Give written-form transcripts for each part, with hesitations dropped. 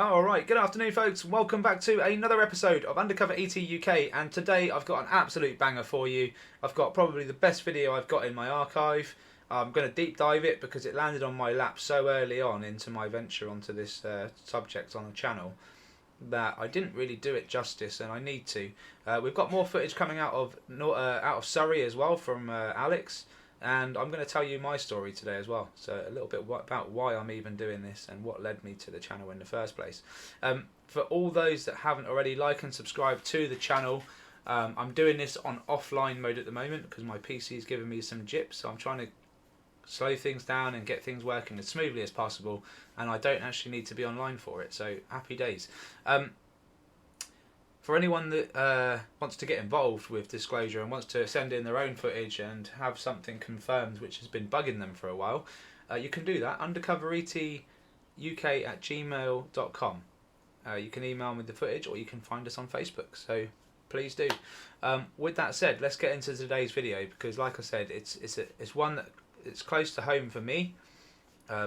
Alright, good afternoon folks, welcome back to another episode of Undercover ET UK, and today I've got an absolute banger for you. I've got probably the best video I've got in my archive. I'm going to deep dive it because it landed on my lap so early on into my venture onto this subject on the channel that I didn't really do it justice, and I need to. We've got more footage coming out of Surrey as well from Alex. And I'm going to tell you my story today as well. So a little bit about why I'm even doing this and what led me to the channel in the first place. For all those that haven't already, like and subscribe to the channel. I'm doing this on offline mode at the moment because my PC is giving me some jips. So I'm trying to slow things down and get things working as smoothly as possible. And I don't actually need to be online for it. So happy days. For anyone that wants to get involved with disclosure and wants to send in their own footage and have something confirmed which has been bugging them for a while, you can do that. undercoveretuk@gmail.com. You can email me the footage or you can find us on Facebook, so please do. With that said, let's get into today's video because, like I said, it's one that it's close to home for me.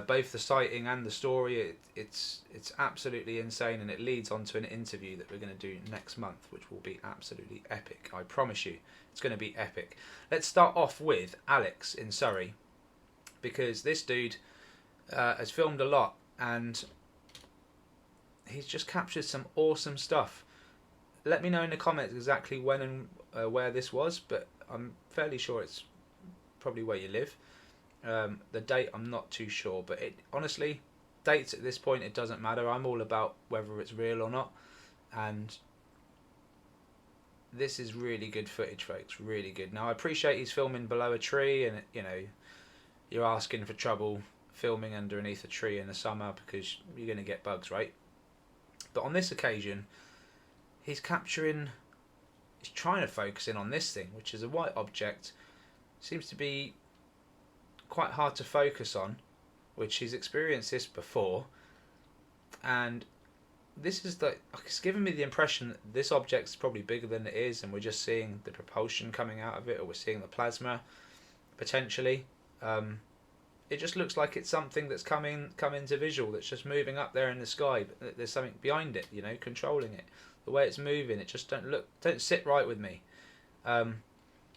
Both the sighting and the story, it's absolutely insane, and it leads on to an interview that we're going to do next month, which will be absolutely epic. I promise you, it's going to be epic. Let's start off with Alex in Surrey, because this dude has filmed a lot, and he's just captured some awesome stuff. Let me know in the comments exactly when and where this was, but I'm fairly sure it's probably where you live. The date I'm not too sure, but honestly, dates at this point, it doesn't matter. I'm all about whether it's real or not, and this is really good footage, folks, really good. Now I appreciate he's filming below a tree, and you know, you're asking for trouble filming underneath a tree in the summer because you're going to get bugs, right? But on this occasion, he's trying to focus in on this thing, which is a white object. Seems to be quite hard to focus on, which he's experienced this before, and this is it's given me the impression that this object's probably bigger than it is, and we're just seeing the propulsion coming out of it, or we're seeing the plasma potentially. It just looks like it's something that's come into visual, that's just moving up there in the sky, but there's something behind it, you know, controlling it. The way it's moving, it just don't sit right with me.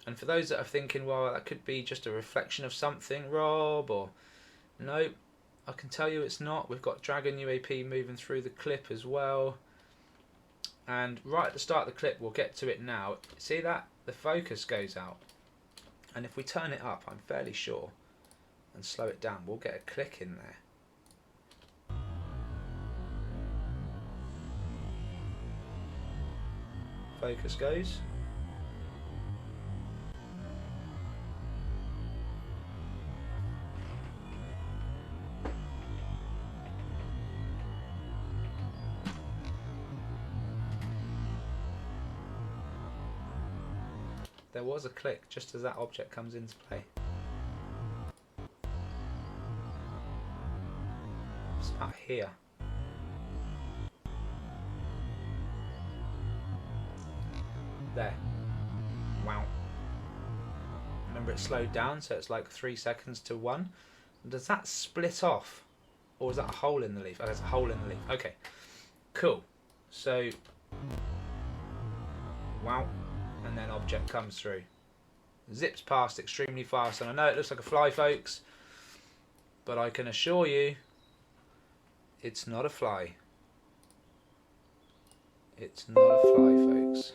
And for those that are thinking, well, that could be just a reflection of something, Rob, or no, I can tell you it's not. We've got Dragon UAP moving through the clip as well. And right at the start of the clip, we'll get to it now. See that? The focus goes out. And if we turn it up, I'm fairly sure, and slow it down, we'll get a click in there. Focus goes. There was a click just as that object comes into play. It's about here. There. Wow. Remember, it slowed down, so it's like 3 seconds to 1. Does that split off? Or is that a hole in the leaf? Oh, there's a hole in the leaf. Okay. Cool. So, wow. And then object comes through. Zips past extremely fast, and I know it looks like a fly, folks, but I can assure you it's not a fly. It's not a fly, folks.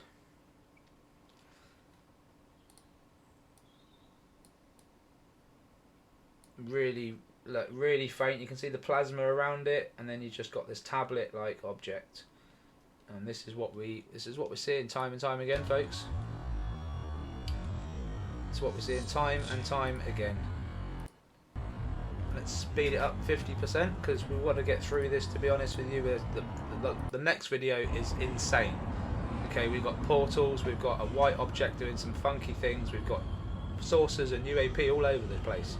Really, look, really faint. You can see the plasma around it, and then you just got this tablet-like object. And this is what we're seeing time and time again, folks. It's what we're seeing time and time again. Let's speed it up 50% because we want to get through this. To be honest with you, the next video is insane. Okay, we've got portals, we've got a white object doing some funky things, we've got sources and UAP all over the place.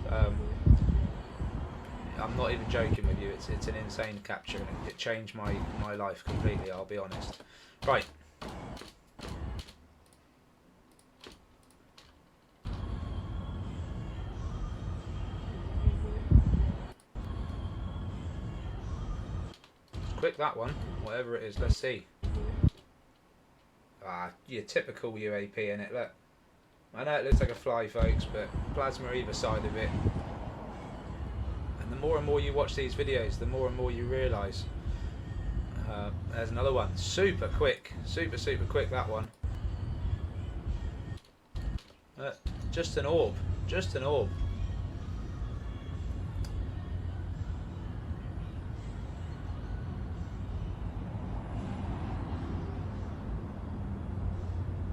I'm not even joking with you, it's an insane capture, and it changed my life completely, I'll be honest. Right. quick, that one. Whatever it is, let's see. Your typical UAP in it, look. I know it looks like a fly, folks, but plasma either side of it. And the more and more you watch these videos, the more and more you realise. There's another one. Super quick. Super quick, that one. Just an orb. Just an orb.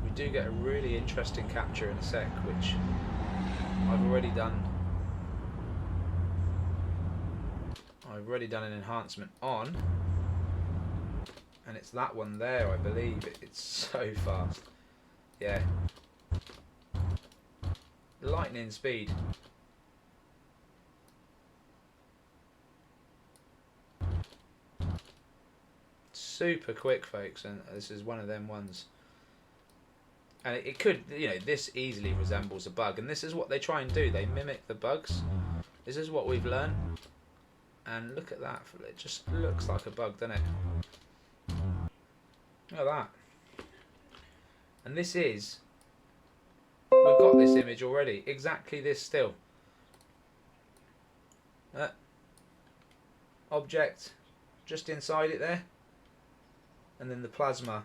We do get a really interesting capture in a sec, which I've already done. I've already done an enhancement on. And it's that one there, I believe. It's so fast. Yeah. Lightning speed. Super quick, folks, and this is one of them ones. And it could, you know, this easily resembles a bug, and this is what they try and do. They mimic the bugs. This is what we've learned. And look at that. It just looks like a bug, doesn't it? Look at that. And this is, we've got this image already. Exactly this still. Object just inside it there. And then the plasma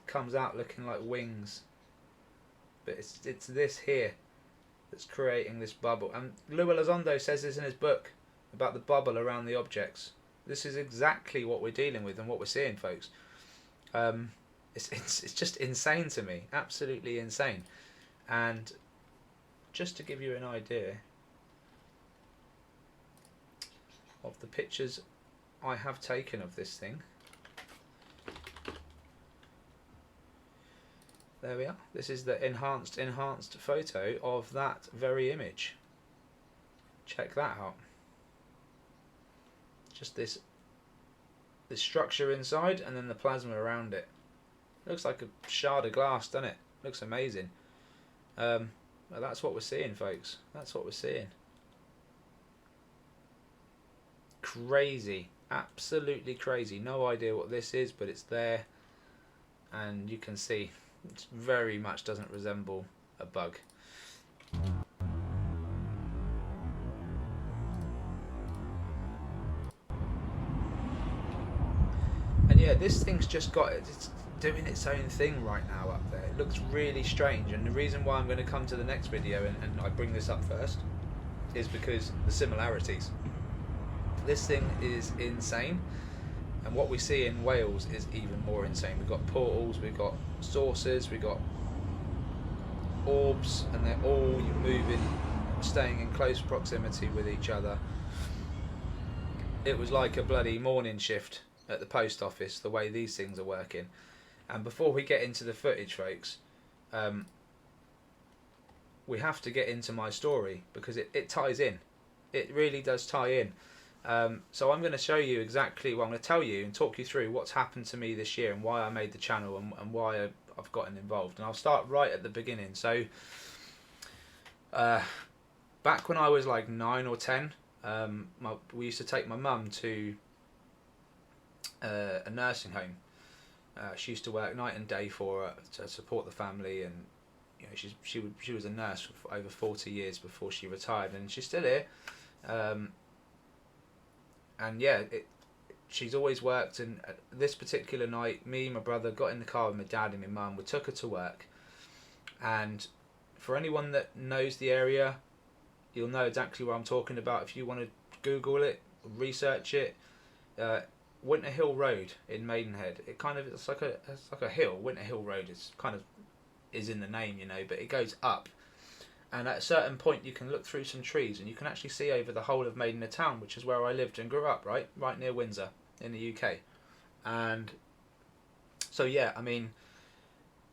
comes out looking like wings. But it's this here that's creating this bubble. And Lou Elizondo says this in his book about the bubble around the objects. This is exactly what we're dealing with and what we're seeing, folks. It's just insane to me, absolutely insane. And just to give you an idea of the pictures I have taken of this thing, there we are. This is the enhanced photo of that very image. Check that out. Just this structure inside, and then the plasma around it. Looks like a shard of glass, doesn't it? Looks amazing. Well, that's what we're seeing, folks. That's what we're seeing. Crazy. Absolutely crazy. No idea what this is, but it's there. And you can see it very much doesn't resemble a bug. And yeah, this thing's just got it. It's doing its own thing right now up there. It looks really strange, and the reason why I'm going to come to the next video and I bring this up first is because the similarities. This thing is insane, and what we see in Wales is even more insane. We've got portals, we've got sources, we've got orbs, and they're all moving, staying in close proximity with each other. It was like a bloody morning shift at the post office, the way these things are working. And before we get into the footage, folks, we have to get into my story, because it ties in. It really does tie in. So I'm going to show you exactly, well, I'm going to tell you and talk you through what's happened to me this year and why I made the channel and why I've gotten involved. And I'll start right at the beginning. So back when I was like 9 or 10, we used to take my mum to a nursing home. She used to work night and day for her to support the family, and you know, she was a nurse for over 40 years before she retired, and she's still here. And yeah, she's always worked. And this particular night, me and my brother got in the car with my dad and my mum. We took her to work, and for anyone that knows the area, you'll know exactly what I'm talking about. If you want to Google it, research it. Winter Hill Road in Maidenhead. It's like a hill. Winter Hill Road is in the name, you know, but it goes up. And at a certain point, you can look through some trees, and you can actually see over the whole of Maidenhead town, which is where I lived and grew up, right near Windsor, in the UK. And so yeah, I mean,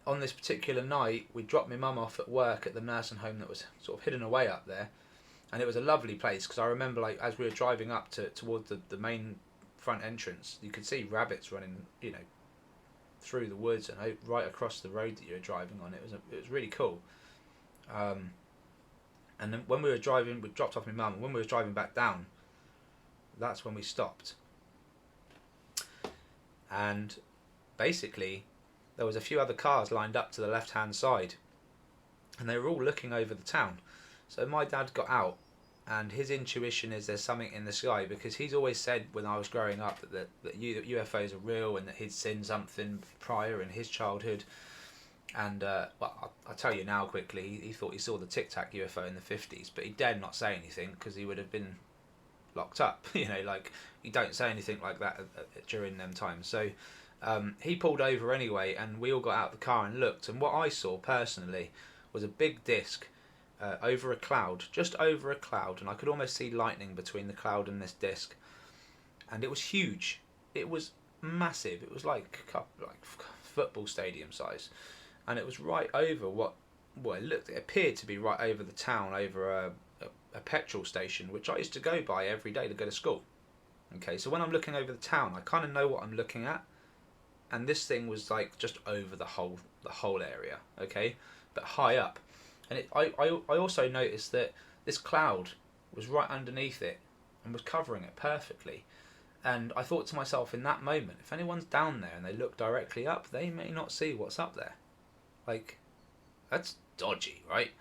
on this particular night, we dropped my mum off at work at the nursing home that was sort of hidden away up there, and it was a lovely place, because I remember, like, as we were driving up towards the main front entrance, you could see rabbits running, you know, through the woods and right across the road that you were driving on. It was really cool. And then when we were driving, we dropped off my mum, and when we were driving back down, that's when we stopped. and basically there was a few other cars lined up to the left hand side, and they were all looking over the town. So my dad got out, and his intuition is there's something in the sky, because he's always said when I was growing up that UFOs are real, and that he'd seen something prior in his childhood. And well, I'll tell you now quickly, he thought he saw the Tic Tac UFO in the 50s, but he dared not say anything because he would have been locked up. You know, like, you don't say anything like that during them times. So he pulled over anyway, and we all got out of the car and looked, and what I saw personally was a big disc over a cloud, just over a cloud, and I could almost see lightning between the cloud and this disc, and it was huge. It was massive. It was like football stadium size, and it was right over it appeared to be right over the town, over a petrol station, which I used to go by every day to go to school. Okay, so when I'm looking over the town, I kind of know what I'm looking at, and this thing was like just over the whole area, okay, but high up. And I also noticed that this cloud was right underneath it and was covering it perfectly. And I thought to myself in that moment, if anyone's down there and they look directly up, they may not see what's up there. Like, that's dodgy, right?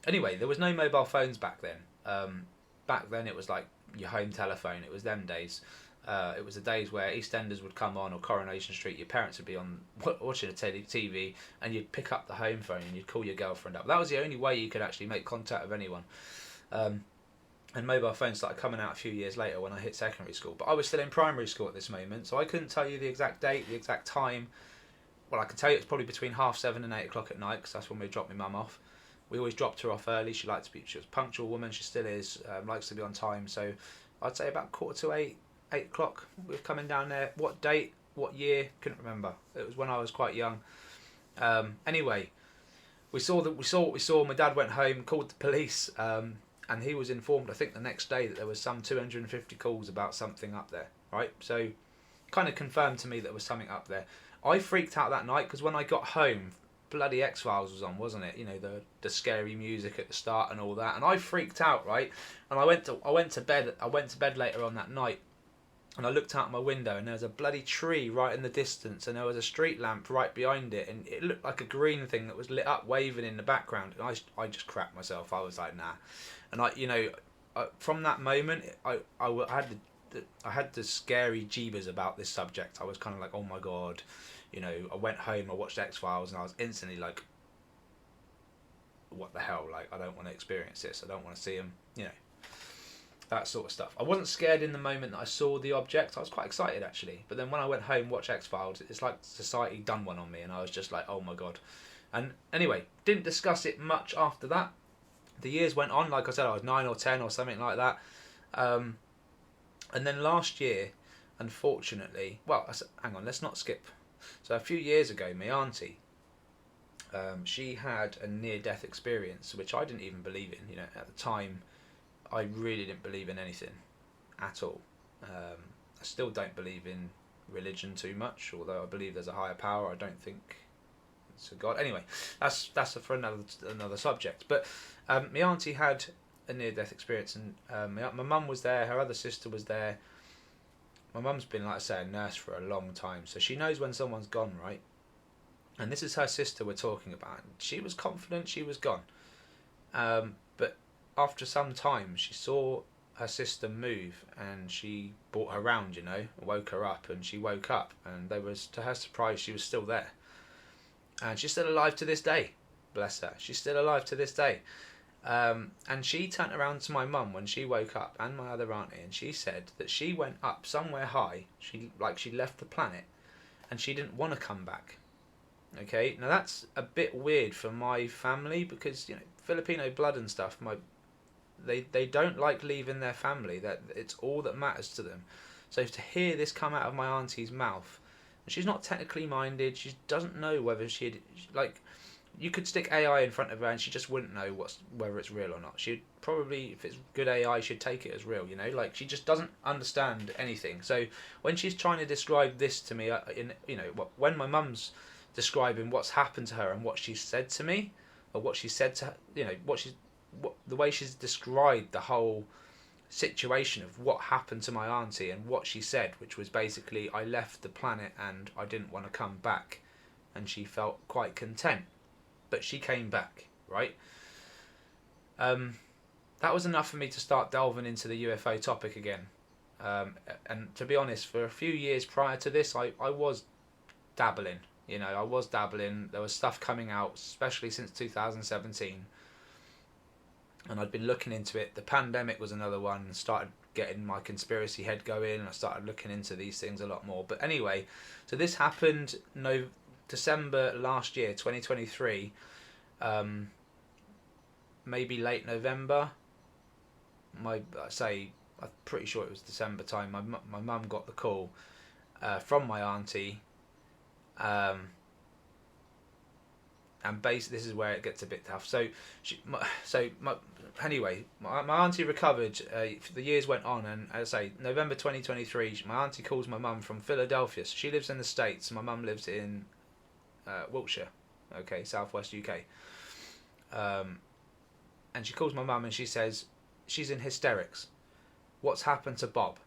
Anyway, there was no mobile phones back then. Back then it was like your home telephone. It was them days. It was the days where EastEnders would come on, or Coronation Street. Your parents would be on watching a TV, and you'd pick up the home phone and you'd call your girlfriend up. That was the only way you could actually make contact with anyone. And mobile phones started coming out a few years later when I hit secondary school. But I was still in primary school at this moment, so I couldn't tell you the exact date, the exact time. Well, I can tell you it's probably between 7:30 and 8 o'clock at night, because that's when we dropped my mum off. We always dropped her off early. She was a punctual woman. She still is. Likes to be on time. So I'd say about 7:45, 8 o'clock. We were coming down there. What date? What year? Couldn't remember. It was when I was quite young. Anyway, we saw what we saw. My dad went home, called the police, and he was informed, I think, the next day that there was some 250 calls about something up there. Right, so kind of confirmed to me that there was something up there. I freaked out that night because when I got home, bloody X-Files was on, wasn't it? You know, the scary music at the start and all that, and I freaked out, right? And I went to bed later on that night, and I looked out my window, and there was a bloody tree right in the distance, and there was a street lamp right behind it, and it looked like a green thing that was lit up, waving in the background. And I just crapped myself. I was like, nah. And from that moment, I had the scary jeebers about this subject. I was kind of like, oh my god. You know, I went home, I watched X-Files, and I was instantly like, what the hell? Like, I don't want to experience this. I don't want to see them, you know, that sort of stuff. I wasn't scared in the moment that I saw the object. I was quite excited, actually. But then when I went home, watched X-Files, it's like society done one on me, and I was just like, oh my god. And anyway, didn't discuss it much after that. The years went on. Like I said, I was 9 or 10 or something like that. And then last year, unfortunately, well, hang on, let's not skip. So a few years ago, my auntie, she had a near-death experience, which I didn't even believe in. You know, at the time, I really didn't believe in anything at all. I still don't believe in religion too much, although I believe there's a higher power. I don't think it's a God. Anyway, that's for another subject. But my auntie had a near-death experience, and my mum was there. Her other sister was there. My mum's been, like I say, a nurse for a long time, so she knows when someone's gone, right? And this is her sister we're talking about. She was confident she was gone. But after some time, she saw her sister move, and she brought her round, you know, woke her up, and she woke up, and to her surprise, she was still there. And she's still alive to this day. Bless her. She's still alive to this day. And she turned around to my mum when she woke up, and my other auntie, and she said that she went up somewhere high. She left the planet, and she didn't want to come back. Okay, now that's a bit weird for my family, because, you know, Filipino blood and stuff. They don't like leaving their family. That it's all that matters to them. So to hear this come out of my auntie's mouth, and she's not technically minded. She doesn't know whether she'd like. You could stick AI in front of her and she just wouldn't know whether it's real or not. She'd probably, if it's good AI, she'd take it as real, you know? Like, she just doesn't understand anything. So when she's trying to describe this to me, when my mum's describing what's happened to her and what she said to me, or what she said to her, you know, the way she's described the whole situation of what happened to my auntie and what she said, which was basically, I left the planet and I didn't want to come back, and she felt quite content, but she came back, right? That was enough for me to start delving into the UFO topic again. And to be honest, for a few years prior to this, I was dabbling. I was dabbling. There was stuff coming out, especially since 2017. And I'd been looking into it. The pandemic was another one. Started getting my conspiracy head going. And I started looking into these things a lot more. But anyway, so this happened December last year, 2023. Maybe late November. I'm pretty sure it was December time. My mum got the call from my auntie, and basically this is where it gets a bit tough. Anyway, my auntie recovered. The years went on, and as I say, November 2023, my auntie calls my mum from Philadelphia. So she lives in the States. My mum lives in Wiltshire, okay, southwest UK. And she calls my mum and she says she's in hysterics. What's happened to Bob?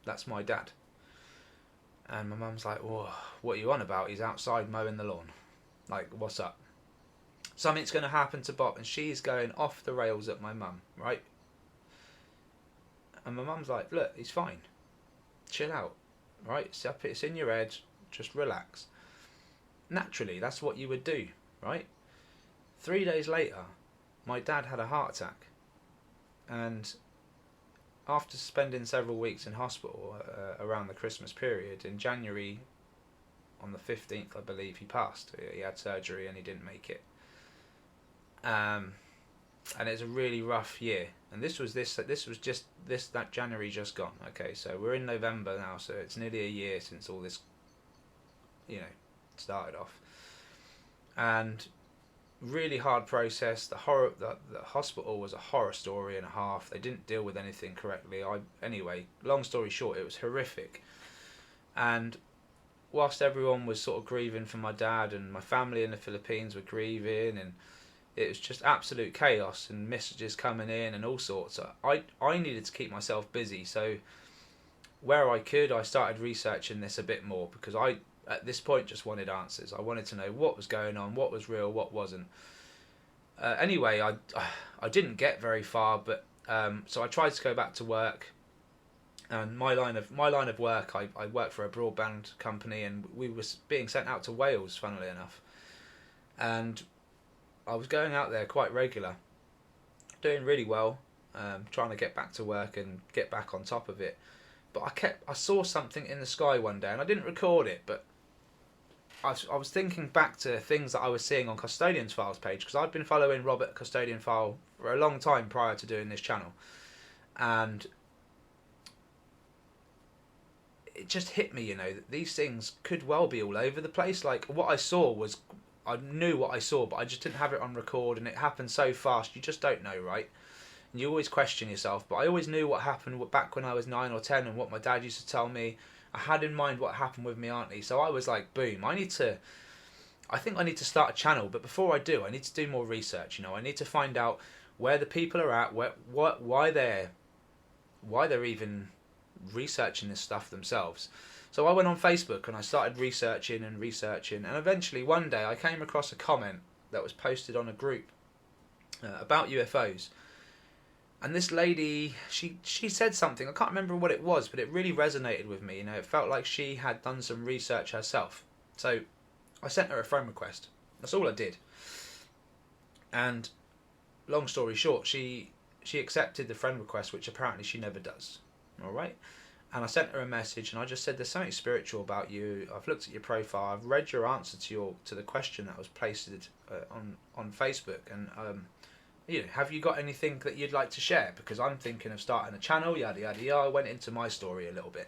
That's my dad. And my mum's like, whoa, what are you on about? He's outside mowing the lawn. Like, what's up? Something's going to happen to Bob. And she's going off the rails at my mum, right? And my mum's like, look, he's fine. Chill out, right? It's in your head. Just relax. Naturally, that's what you would do, right? 3 days later, my dad had a heart attack. And after spending several weeks in hospital around the Christmas period, in January, on the 15th, I believe, he passed. He had surgery and he didn't make it. And it's a really rough year. And that January just gone. Okay, so we're in November now, so it's nearly a year since all this, started off. And really hard process. The hospital was a horror story and a half. They didn't deal with anything correctly. Anyway, long story short, it was horrific. And whilst everyone was sort of grieving for my dad, and my family in the Philippines were grieving, and it was just absolute chaos and messages coming in and all sorts. I needed to keep myself busy. So where I could, I started researching this a bit more, because I, at this point, just wanted answers. I wanted to know what was going on, what was real, what wasn't. Anyway, I didn't get very far, but so I tried to go back to work. And my line of work, I work for a broadband company, and we were being sent out to Wales, funnily enough. And I was going out there quite regular, doing really well, trying to get back to work and get back on top of it. But I saw something in the sky one day, and I didn't record it, but I was thinking back to things that I was seeing on Custodian's Files page, because I'd been following Robert Custodian File for a long time prior to doing this channel. And it just hit me, that these things could well be all over the place. Like, what I saw was, I knew what I saw, but I just didn't have it on record, and it happened so fast, you just don't know, right? And you always question yourself, but I always knew what happened back when I was 9 or 10, and what my dad used to tell me. I had in mind what happened with my auntie, so I was like, boom, I think I need to start a channel, but before I do, I need to do more research. I need to find out where the people are at, why they're even researching this stuff themselves. So I went on Facebook and I started researching, and eventually one day I came across a comment that was posted on a group about UFOs. And this lady, she said something, I can't remember what it was, but it really resonated with me. It felt like she had done some research herself. So I sent her a friend request. That's all I did. And long story short, she accepted the friend request, which apparently she never does. All right? And I sent her a message, and I just said, there's something spiritual about you. I've looked at your profile. I've read your answer to the question that was placed on Facebook. And have you got anything that you'd like to share? Because I'm thinking of starting a channel, yada, yada, yada. I went into my story a little bit.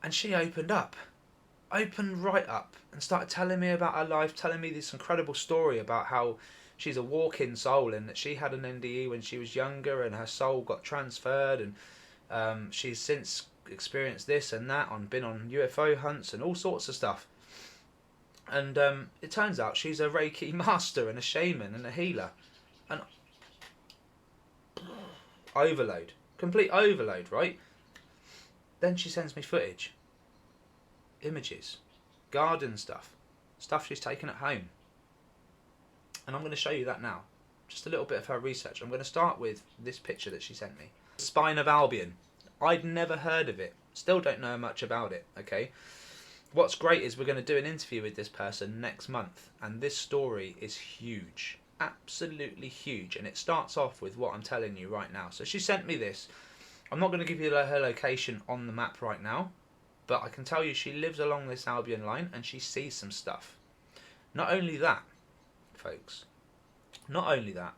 And she opened right up, and started telling me about her life, telling me this incredible story about how she's a walk-in soul, and that she had an NDE when she was younger, and her soul got transferred, and she's since experienced this and that, been on UFO hunts and all sorts of stuff. And it turns out she's a Reiki master and a shaman and a healer. And Overload. Complete overload, right? Then she sends me footage. Images. Garden stuff. Stuff she's taken at home. And I'm going to show you that now. Just a little bit of her research. I'm going to start with this picture that she sent me. Spine of Albion. I'd never heard of it. Still don't know much about it, okay? What's great is we're going to do an interview with this person next month. And this story is huge. Absolutely huge. And it starts off with what I'm telling you right now. So she sent me this. I'm not going to give you her location on the map right now. But I can tell you she lives along this Albion line and she sees some stuff. Not only that, folks. Not only that.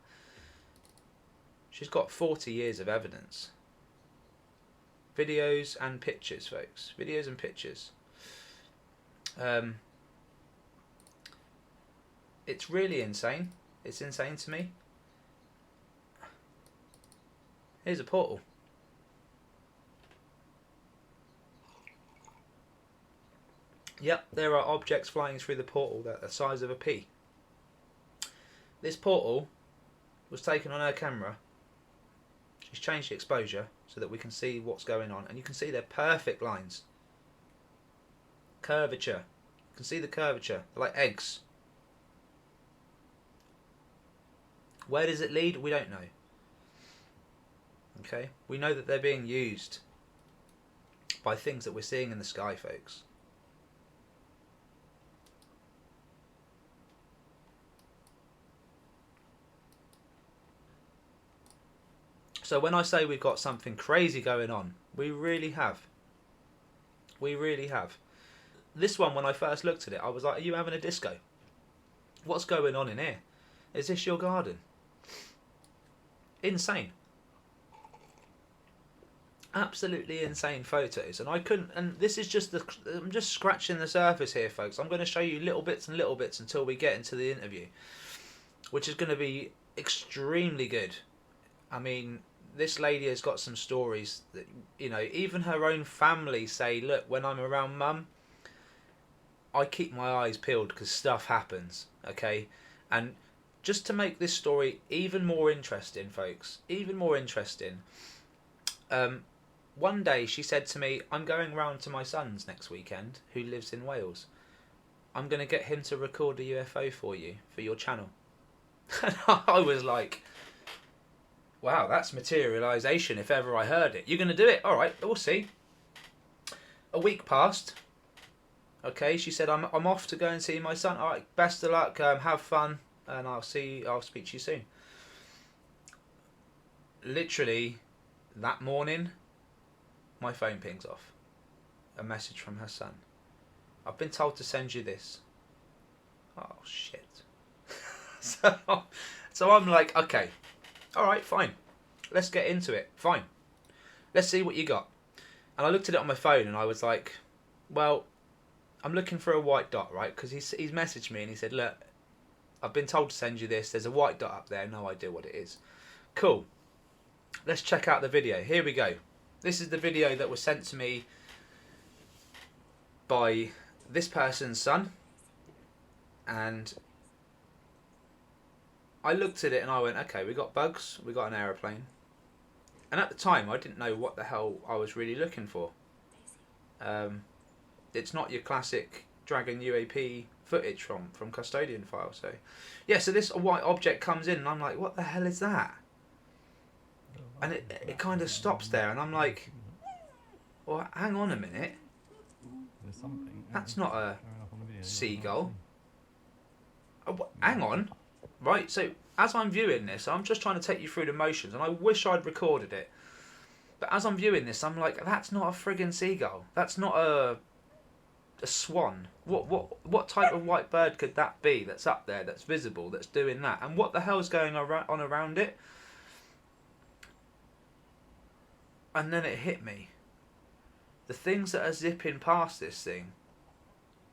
She's got 40 years of evidence. Videos and pictures, folks. Videos and pictures. It's really insane. It's insane to me. Here's a portal. Yep, there are objects flying through the portal that are the size of a pea. This portal was taken on her camera. She's changed the exposure so that we can see what's going on. And you can see they're perfect lines. Curvature. You can see the curvature. They're like eggs. Where does it lead? We don't know. Okay? We know that they're being used by things that we're seeing in the sky, folks. So when I say we've got something crazy going on, we really have. We really have. This one, when I first looked at it, I was like, are you having a disco? What's going on in here? Is this your garden? Insane. Absolutely insane photos. And I couldn't, and this is just I'm just scratching the surface here, folks. I'm going to show you little bits until we get into the interview, which is going to be extremely good. I mean, this lady has got some stories that, you know, even her own family say, look, when I'm around mum, I keep my eyes peeled because stuff happens, okay? And just to make this story even more interesting, folks, even more interesting, one day she said to me, I'm going round to my son's next weekend, who lives in Wales. I'm going to get him to record a UFO for you, for your channel. And I was like, wow, that's materialisation if ever I heard it. You're going to do it? All right, we'll see. A week passed. Okay, she said, I'm off to go and see my son. All right, best of luck, have fun, and I'll speak to you soon. Literally, that morning, my phone pings off. A message from her son. I've been told to send you this. Oh, shit. So I'm like, okay. All right, fine. Let's get into it. Fine. Let's see what you got. And I looked at it on my phone and I was like, well, I'm looking for a white dot, right? Because he's messaged me and he said, look, I've been told to send you this. There's a white dot up there. No idea what it is. Cool. Let's check out the video. Here we go. This is the video that was sent to me by this person's son. And I looked at it and I went, okay, we got bugs, we got an aeroplane. And at the time, I didn't know what the hell I was really looking for. It's not your classic Dragon UAP footage from Custodian File. So, yeah, so this white object comes in and I'm like, what the hell is that? And it kind of stops there and I'm like, well, hang on a minute. That's not a seagull. Oh, hang on. Right, so as I'm viewing this, I'm just trying to take you through the motions, and I wish I'd recorded it. But as I'm viewing this, I'm like, that's not a friggin' seagull. That's not a swan. What type of white bird could that be that's up there, that's visible, that's doing that? And what the hell's going on around it? And then it hit me. The things that are zipping past this thing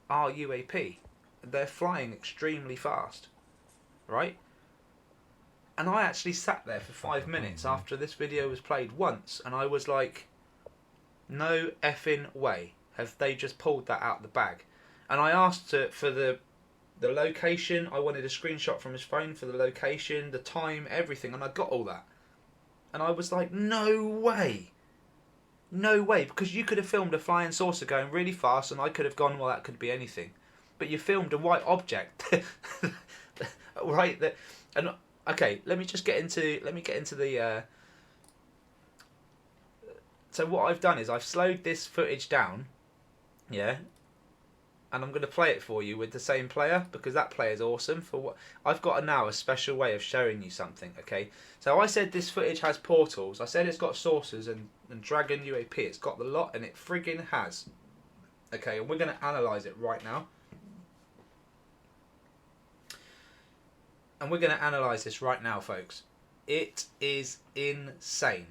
are UAP. They're flying extremely fast. Right? And I actually sat there for 5 minutes after this video was played once, and I was like, no effing way have they just pulled that out of the bag. And I asked for the location. I wanted a screenshot from his phone for the location, the time, everything, and I got all that. And I was like, no way. No way, because you could have filmed a flying saucer going really fast and I could have gone, well, that could be anything. But you filmed a white object. Right? And okay, let me get into the so what I've done is I've slowed this footage down, yeah, and I'm going to play it for you with the same player, because that player is awesome. For what I've got now a special way of showing you something. Okay, so I said this footage has portals. I said it's got saucers and Dragon UAP. It's got the lot, and it friggin' has. Okay, and we're going to analyse it right now. And we're going to analyse this right now, folks. It is insane.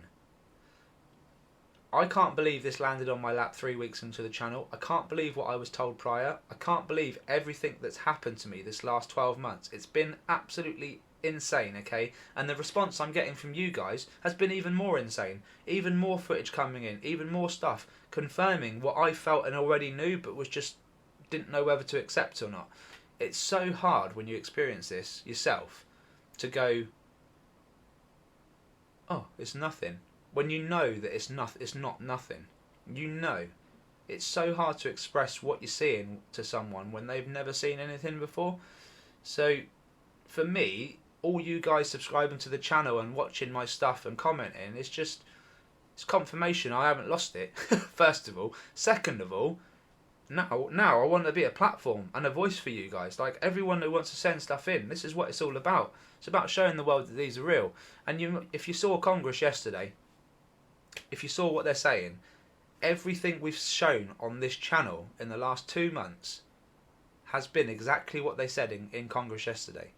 I can't believe this landed on my lap 3 weeks into the channel. I can't believe what I was told prior. I can't believe everything that's happened to me this last 12 months. It's been absolutely insane, okay? And the response I'm getting from you guys has been even more insane. Even more footage coming in, even more stuff confirming what I felt and already knew, but was just didn't know whether to accept or not. It's so hard when you experience this yourself to go, oh, it's nothing. When you know that it's not nothing. You know. It's so hard to express what you're seeing to someone when they've never seen anything before. So, for me, all you guys subscribing to the channel and watching my stuff and commenting, it's confirmation I haven't lost it, first of all. Second of all, now I want to be a platform and a voice for you guys. Like, everyone who wants to send stuff in, this is what it's all about. It's about showing the world that these are real. And if you saw Congress yesterday, if you saw what they're saying, everything we've shown on this channel in the last 2 months has been exactly what they said in Congress yesterday.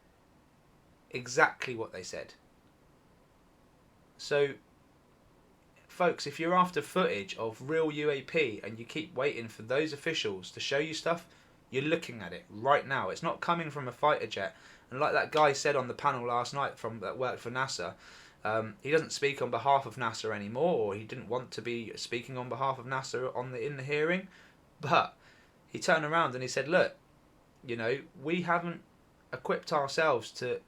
Exactly what they said. So, folks, if you're after footage of real UAP and you keep waiting for those officials to show you stuff, you're looking at it right now. It's not coming from a fighter jet. And like that guy said on the panel last night that worked for NASA, he doesn't speak on behalf of NASA anymore, or he didn't want to be speaking on behalf of NASA in the hearing. But he turned around and he said, look, you know, we haven't equipped ourselves to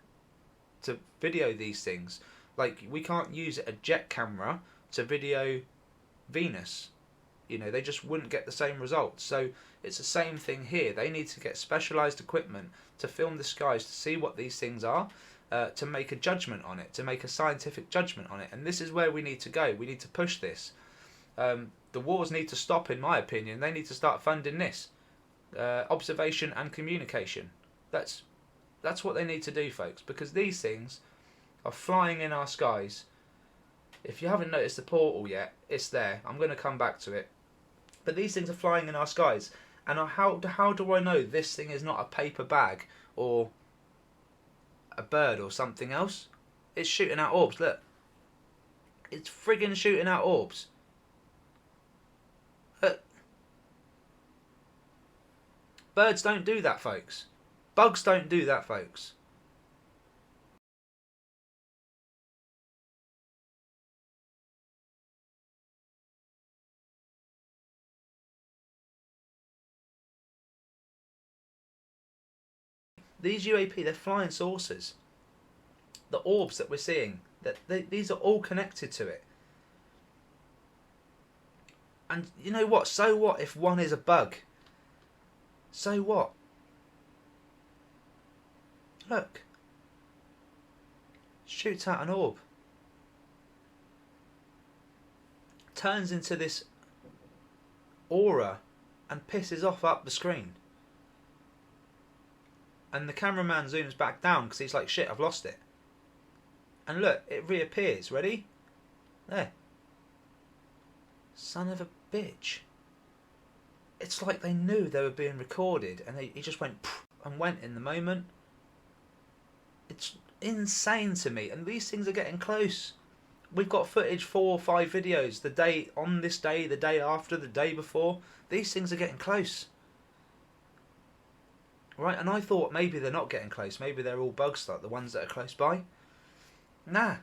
video these things. Like, we can't use a jet camera to video Venus. You know, they just wouldn't get the same results. So it's the same thing here. They need to get specialised equipment to film the skies, to see what these things are, to make a judgment on it, to make a scientific judgment on it. And this is where we need to go. We need to push this. The wars need to stop, in my opinion. They need to start funding this. Observation and communication. That's what they need to do, folks, because these things are flying in our skies. If you haven't noticed the portal yet, it's there. I'm going to come back to it. But these things are flying in our skies. And how do I know this thing is not a paper bag or a bird or something else? It's shooting out orbs, look. It's friggin' shooting out orbs. Look. Birds don't do that, folks. Bugs don't do that, folks. These UAP, they're flying saucers. The orbs that we're seeing, these are all connected to it. And you know what? So what if one is a bug? So what? Look. Shoots out an orb. Turns into this aura and pisses off up the screen. And the cameraman zooms back down because he's like, shit, I've lost it. And look, it reappears. Ready? There. Son of a bitch. It's like they knew they were being recorded and he just went and went in the moment. It's insane to me. And these things are getting close. We've got footage, 4 or 5 videos, the day after, the day before. These things are getting close. Right, and I thought maybe they're not getting close. Maybe they're all bugs, like the ones that are close by. Nah.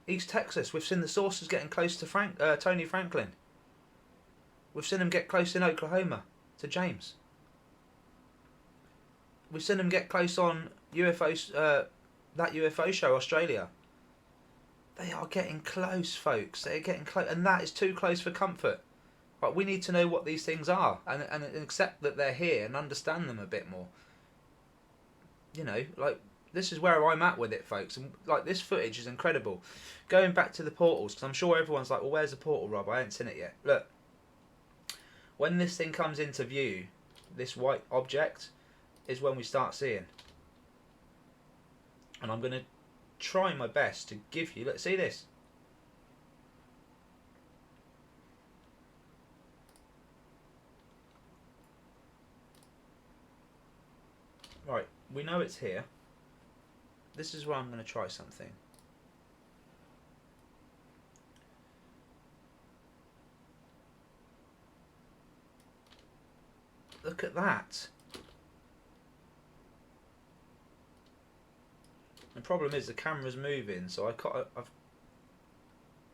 East Texas, we've seen the saucers getting close to Tony Franklin. We've seen them get close in Oklahoma to James. We've seen them get close on UFOs, that UFO show, Australia. They are getting close, folks. They're getting close, and that is too close for comfort. But we need to know what these things are, and accept that they're here and understand them a bit more. You know, like, this is where I'm at with it, folks. And like, this footage is incredible. Going back to the portals, because I'm sure everyone's like, well, where's the portal, Rob? I haven't seen it yet. Look, when this thing comes into view, this white object is when we start seeing. And I'm going to try my best to give you, let's see this. Right, we know it's here. This is where I'm going to try something. Look at that. The problem is the camera's moving, so I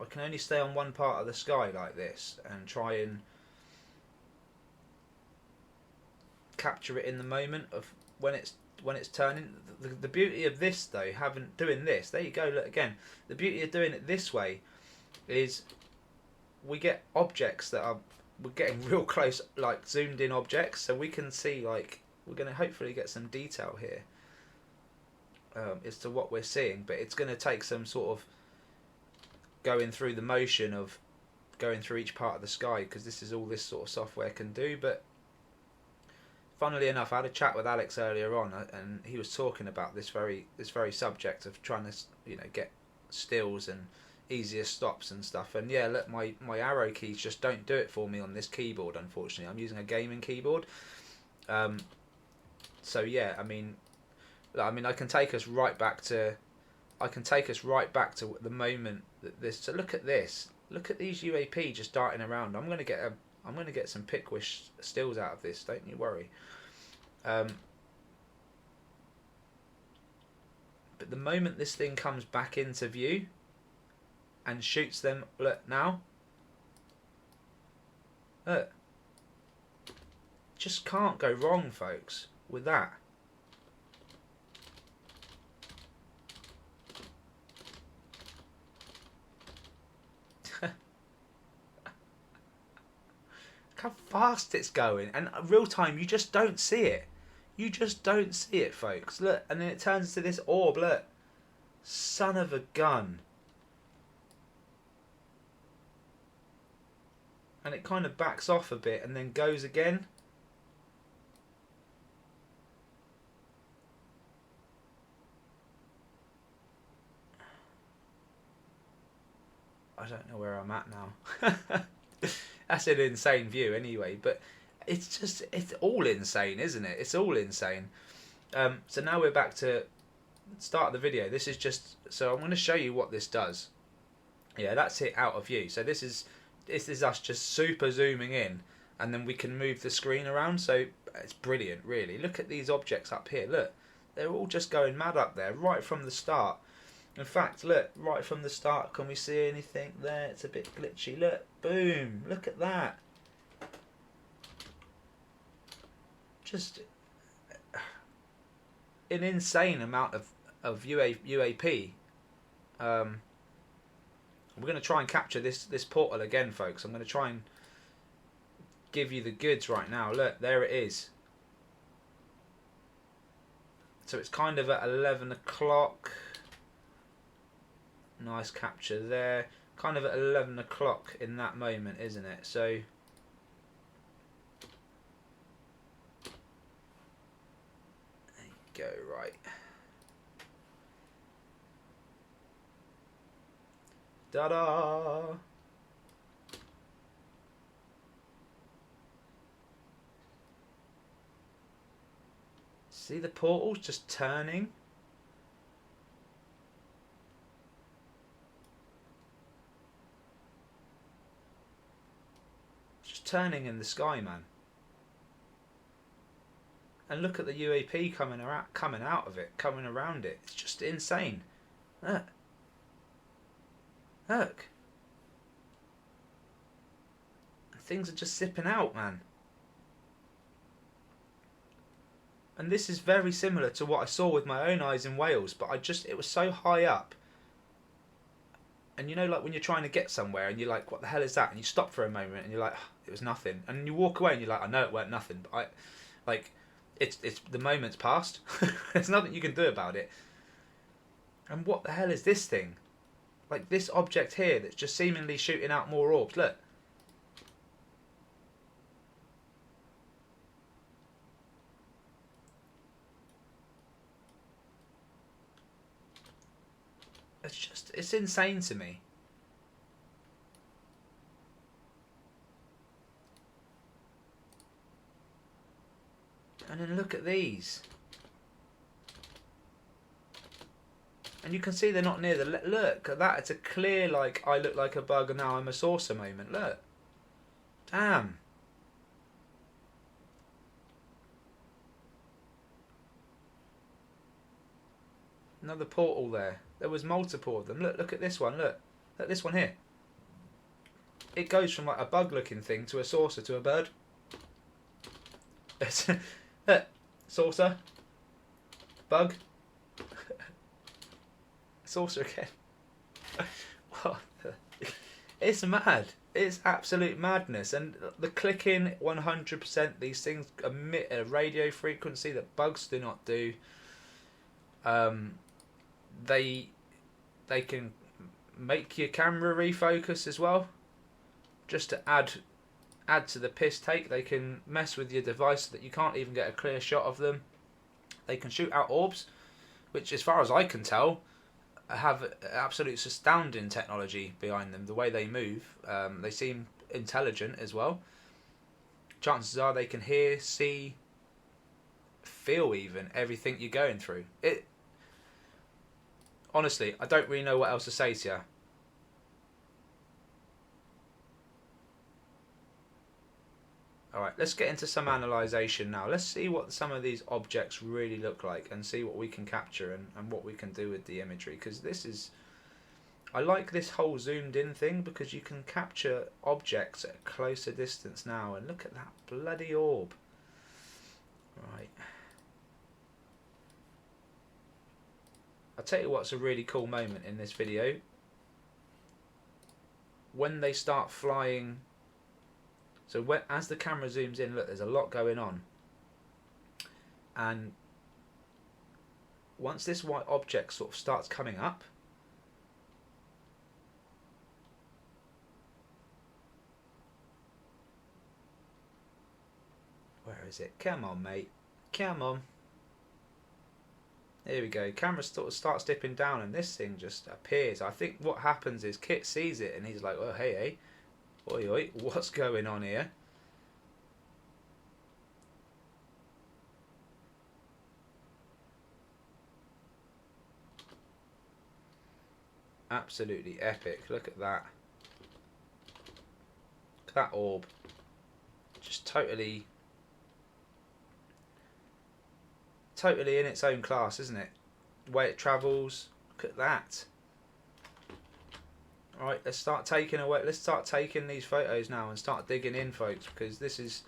can only stay on one part of the sky like this and try and capture it in the moment of when it's turning. The beauty of this, though, doing this, there you go, look again. The beauty of doing it this way is we get objects that we're getting real close, like zoomed in objects, so we can see, like, we're going to hopefully get some detail here as to what we're seeing, but it's going to take some sort of going through the motion of going through each part of the sky, because this is all this sort of software can do. But funnily enough, I had a chat with Alex earlier on, and he was talking about this very subject of trying to, you know, get stills and easier stops and stuff. And yeah, look, my arrow keys just don't do it for me on this keyboard, unfortunately. I'm using a gaming keyboard. So yeah, I mean, I can take us right back to the moment that this. So look at this. Look at these UAP just darting around. I'm gonna get some Pickwish stills out of this. Don't you worry. But the moment this thing comes back into view and shoots them, look now. Look. Just can't go wrong, folks, with that. How fast it's going, and real time, you just don't see it. You just don't see it, folks. Look, and then it turns to this orb. Look, son of a gun. And it kind of backs off a bit and then goes again. I don't know where I'm at now. That's an insane view anyway, but it's all insane, isn't it? It's all insane. So now we're back to start of the video. This is just, so I'm going to show you what this does. Yeah, that's it out of view. So this is us just super zooming in, and then we can move the screen around. So it's brilliant, really. Look at these objects up here. Look, they're all just going mad up there right from the start. In fact, look, right from the start, can we see anything there? It's a bit glitchy. Look, boom, look at that. Just an insane amount of UAP. We're going to try and capture this portal again, folks. I'm going to try and give you the goods right now. Look, there it is. So it's kind of at 11 o'clock. Nice capture there. Kind of at 11 o'clock in that moment, isn't it? So there you go, right. Ta-da! See the portals just turning? Turning in the sky, man. And look at the UAP coming out of it, coming around it. It's just insane. Look. Look. Things are just sipping out, man. And this is very similar to what I saw with my own eyes in Wales, but it was so high up. And you know, like when you're trying to get somewhere and you're like, what the hell is that? And you stop for a moment and you're like, oh, it was nothing. And you walk away and you're like, I know it weren't nothing, but it's the moment's past. There's nothing you can do about it. And what the hell is this thing? Like this object here that's just seemingly shooting out more orbs. Look. It's insane to me. And then look at these. And you can see they're not near the... Look at that. It's a clear, like, I look like a bug and now I'm a saucer moment. Look. Damn. Another portal there. There was multiple of them. Look at this one. Look at this one here. It goes from like a bug-looking thing to a saucer to a bird. Saucer. Bug. Saucer again. What the... It's mad. It's absolute madness. And the clicking, 100%. These things emit a radio frequency that bugs do not do. They can make your camera refocus as well, just to add to the piss take. They can mess with your device so that you can't even get a clear shot of them. They can shoot out orbs, which as far as I can tell have absolute astounding technology behind them. The way they move, they seem intelligent as well. Chances are they can hear, see, feel even everything you're going through. Honestly, I don't really know what else to say to you. Alright, let's get into some analysation now. Let's see what some of these objects really look like and see what we can capture and what we can do with the imagery. Because this is... I like this whole zoomed in thing because you can capture objects at a closer distance now. And look at that bloody orb. Right. I'll tell you what's a really cool moment in this video. When they start flying... So as the camera zooms in, look, there's a lot going on. And once this white object sort of starts coming up, where is it? Come on, mate. Come on. Here we go. Camera sort of starts dipping down and this thing just appears. I think what happens is Kit sees it and he's like, oh, hey. Oi, oi, what's going on here? Absolutely epic. Look at that. Look at that orb. Just totally in its own class, isn't it? The way it travels. Look at that. Alright, let's start taking these photos now and start digging in, folks, because this is...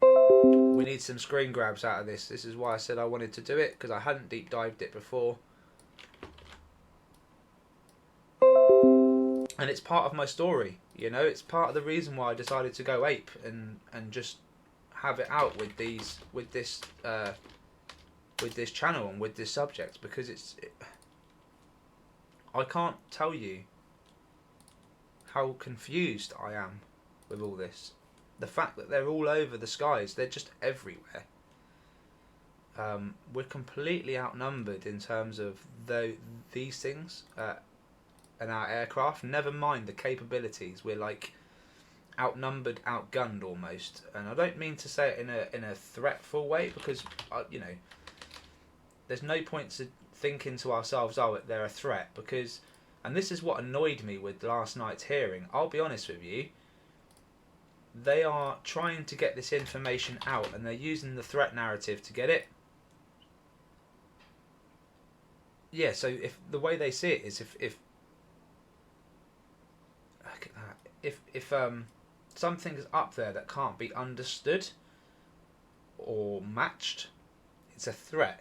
We need some screen grabs out of this. This is why I said I wanted to do it, because I hadn't deep dived it before. And it's part of my story, you know, it's part of the reason why I decided to go ape and just have it out with this channel and with this subject, because I can't tell you how confused I am with all this. The fact that they're all over the skies, they're just everywhere. We're completely outnumbered in terms of these things and our aircraft. Never mind the capabilities. We're like outnumbered, outgunned almost. And I don't mean to say it in a threatful way, because you know, there's no point to thinking to ourselves, oh, they're a threat, because... And this is what annoyed me with last night's hearing. I'll be honest with you. They are trying to get this information out and they're using the threat narrative to get it. Yeah, so if the way they see it is if look at that. If something's up there that can't be understood or matched, it's a threat.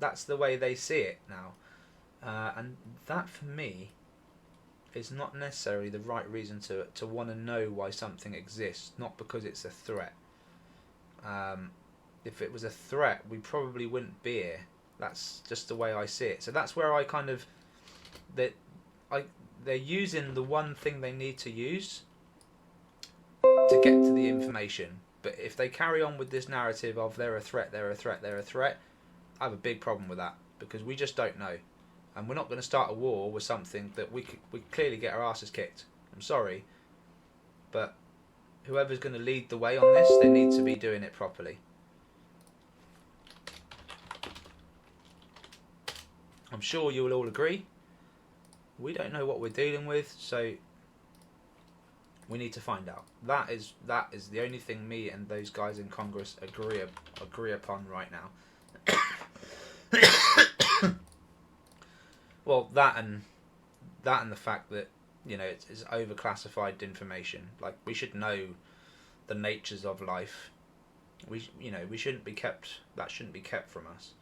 That's the way they see it now. And that, for me, is not necessarily the right reason to want to know why something exists, not because it's a threat. If it was a threat, we probably wouldn't be here. That's just the way I see it. So that's where I kind of they're using the one thing they need to use to get to the information. But if they carry on with this narrative of they're a threat, they're a threat, they're a threat, I have a big problem with that, because we just don't know, and we're not going to start a war with something that we clearly get our asses kicked. I'm sorry, but whoever's going to lead the way on this, they need to be doing it properly. I'm sure you will all agree. We don't know what we're dealing with, so we need to find out. That is the only thing me and those guys in Congress agree upon right now. Well, that and the fact that, you know, it's overclassified information. Like, we should know the natures of life. We shouldn't be kept. That shouldn't be kept from us.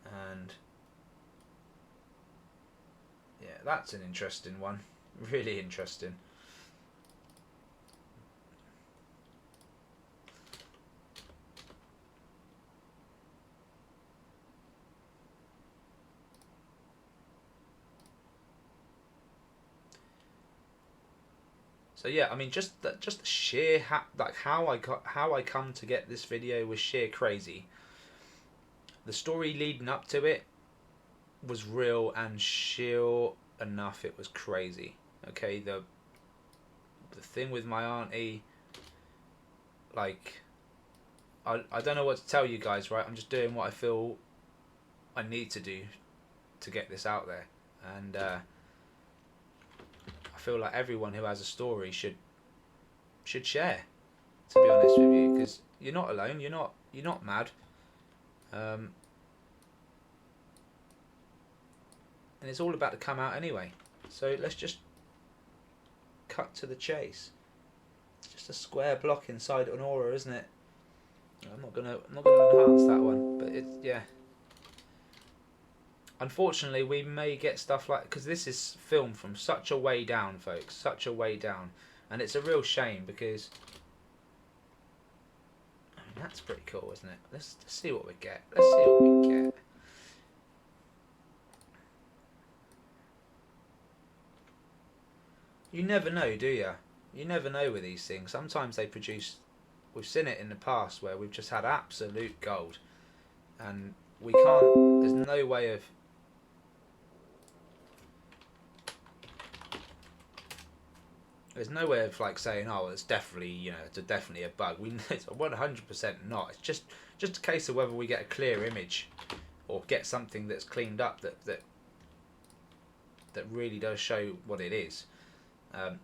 And yeah, that's an interesting one. Really interesting. So yeah, I mean, just sheer how I come to get this video was sheer crazy. The story leading up to it was real, and sure enough, it was crazy. Okay, the thing with my auntie, like, I don't know what to tell you guys, right? I'm just doing what I feel I need to do to get this out there, and I feel like everyone who has a story should share. To be honest with you, because you're not alone. You're not mad. And it's all about to come out anyway. So let's just cut to the chase. It's just a square block inside an aura, isn't it? I'm not gonna enhance that one, but it's, yeah. Unfortunately, we may get stuff like, because this is filmed from such a way down, folks, such a way down, and it's a real shame, because I mean, that's pretty cool, isn't it? Let's see what we get. Let's see what we get. You never know, do you? You never know with these things. Sometimes they produce. We've seen it in the past where we've just had absolute gold, and we can't. There's no way of. There's no way of like saying, oh, it's definitely, you know, it's definitely a bug. We know it's 100% not. It's just a case of whether we get a clear image, or get something that's cleaned up that really does show what it is. I'm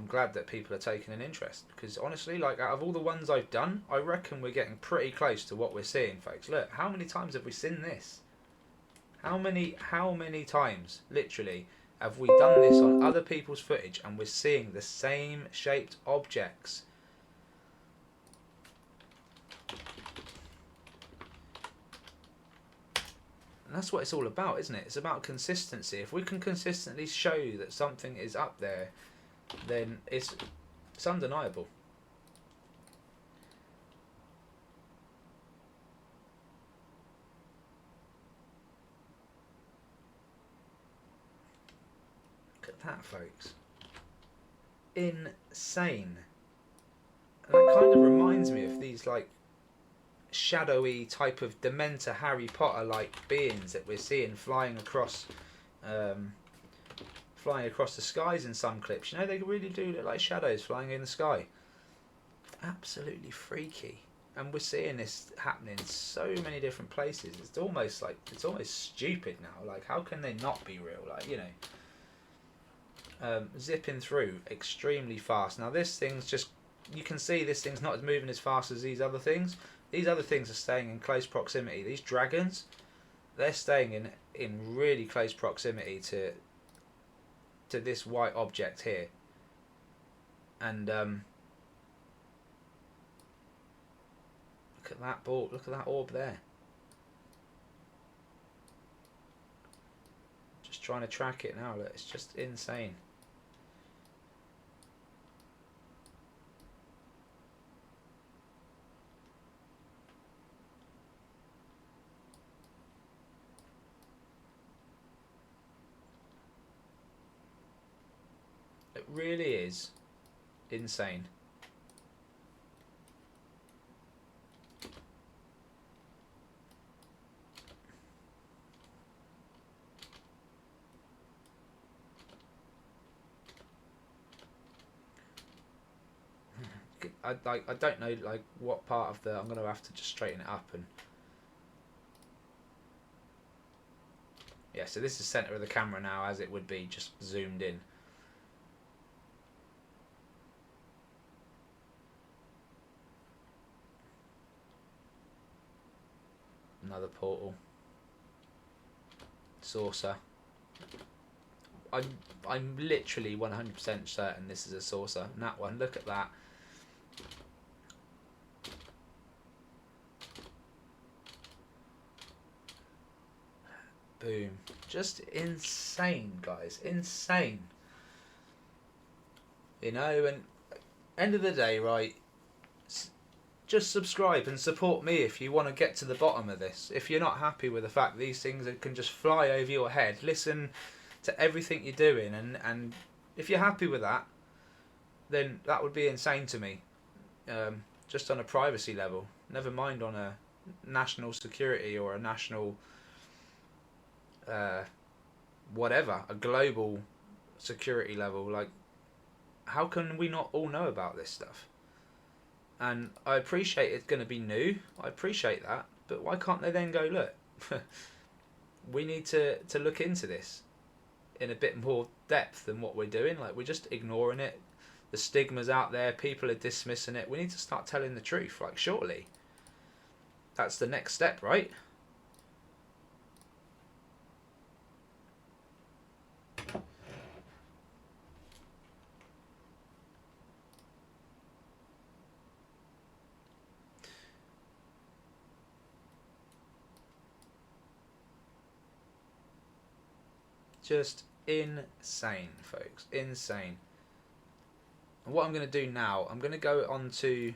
glad that people are taking an interest, because honestly, like, out of all the ones I've done, I reckon we're getting pretty close to what we're seeing, folks. Look, how many times have we seen this? How many times, literally, have we done this on other people's footage and we're seeing the same shaped objects? And that's what it's all about, isn't it? It's about consistency. If we can consistently show that something is up there, then it's undeniable. Look at that, folks. Insane. And that kind of reminds me of these, like, shadowy type of Dementor Harry Potter like beings that we're seeing flying across the skies in some clips. You know, they really do look like shadows flying in the sky. Absolutely freaky. And we're seeing this happening in so many different places. It's almost stupid now. Like, how can they not be real? Like, you know, zipping through extremely fast. Now this thing's just, you can see this thing's not moving as fast as these other things. These other things are staying in close proximity. These dragons, they're staying in really close proximity to this white object here. And look at that ball. Look at that orb there. Just trying to track it now. Look, it's just insane. It really is insane. I don't know like what part of the I'm gonna have to just straighten it up and yeah. So this is center of the camera now, as it would be just zoomed in. Another portal. Saucer. I'm literally 100% certain this is a saucer. And that one, look at that. Boom. Just insane, guys. Insane. You know, and end of the day, right, just subscribe and support me if you want to get to the bottom of this. If you're not happy with the fact these things can just fly over your head, listen to everything you're doing, and if you're happy with that, then that would be insane to me. Just on a privacy level, never mind on a national security or a national whatever, a global security level. Like, how can we not all know about this stuff? And I appreciate it's going to be new, I appreciate that, but why can't they then go, look, we need to look into this in a bit more depth than what we're doing? Like, we're just ignoring it, the stigma's out there, people are dismissing it. We need to start telling the truth, like, surely that's the next step, right? Just insane, folks. Insane. And what I'm going to do now, I'm going to go on to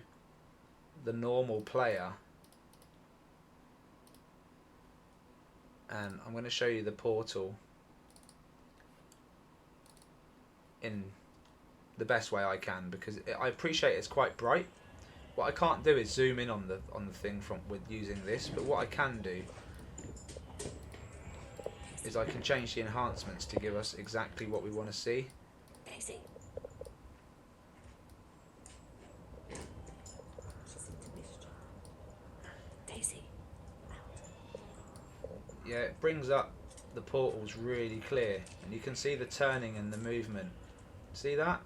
the normal player. And I'm going to show you the portal in the best way I can, because I appreciate it's quite bright. What I can't do is zoom in on the thing with using this, but what I can do is I can change the enhancements to give us exactly what we want to see. Daisy. Daisy. Yeah, it brings up the portals really clear, and you can see the turning and the movement. See that?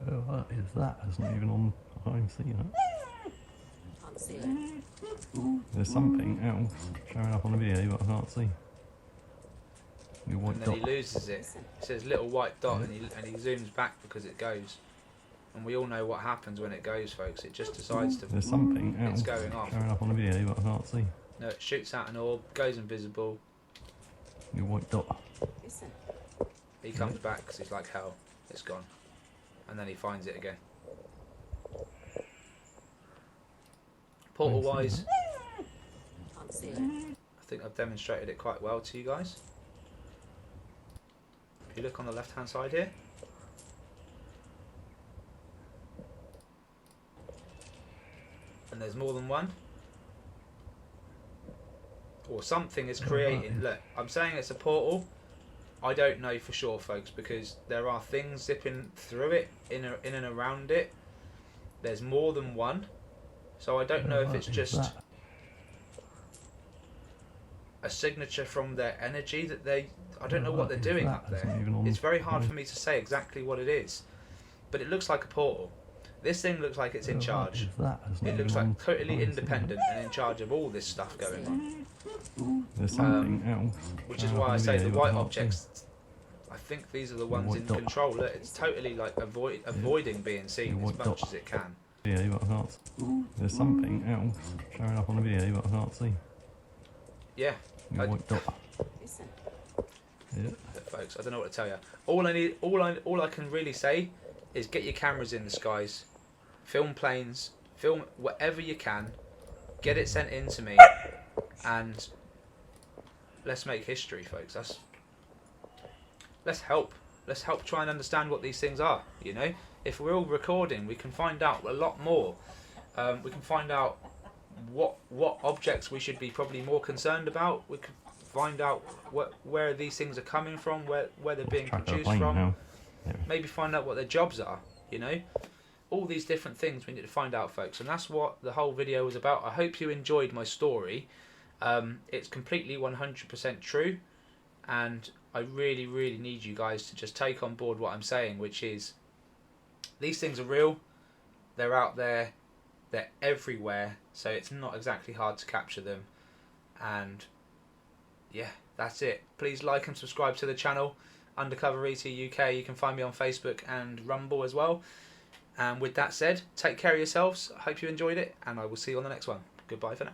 Oh, what is that? It's not even on. I can't even see that. Can't see it. There's something else showing up on the video, but I can't see. Your white And then dot. he loses it. It says little white dot, and he zooms back because it goes. And we all know what happens when it goes, folks. It just decides to. There's something else It's going off. showing up on the video, but I can't see. No, it shoots out an orb, goes invisible. Your white dot. Listen. He comes back because he's like, hell, it's gone. And then he finds it again. Portal wise, Can't see it. I think I've demonstrated it quite well to you guys. If you look on the left hand side here, and there's more than one, or something is creating. Look, I'm saying it's a portal. I don't know for sure, folks, because there are things zipping through it, in and around it. There's more than one, so I don't know if it's just a signature from their energy that they. I don't know what they're doing up there. It's very hard for me to say exactly what it is, but it looks like a portal. This thing looks like it's in charge. It looks like totally independent and in charge of all this stuff going on. There's something else. Which is why I say the white objects. I think these are the ones in control. Look, it's totally like avoiding being seen as much as it can. Video, but I can't. There's something else showing up on the video, but I can't see. Yeah. Your white dot. Listen. Yeah. But folks, I don't know what to tell you. All I can really say is get your cameras in the skies, film planes, film whatever you can, get it sent in to me, and let's make history, folks. Let's help try and understand what these things are. You know, if we're all recording, we can find out a lot more. We can find out what objects we should be probably more concerned about. We can find out where these things are coming from, where they're being produced from. Now. Yeah. Maybe find out what their jobs are. You know, all these different things we need to find out, folks. And that's what the whole video was about. I hope you enjoyed my story. It's completely 100% true, and I really, really need you guys to just take on board what I'm saying, which is these things are real. They're out there. They're everywhere, so it's not exactly hard to capture them. And yeah, that's it. Please like and subscribe to the channel, Undercover ET UK. You can find me on Facebook and Rumble as well. And with that said, take care of yourselves. I hope you enjoyed it, and I will see you on the next one. Goodbye for now.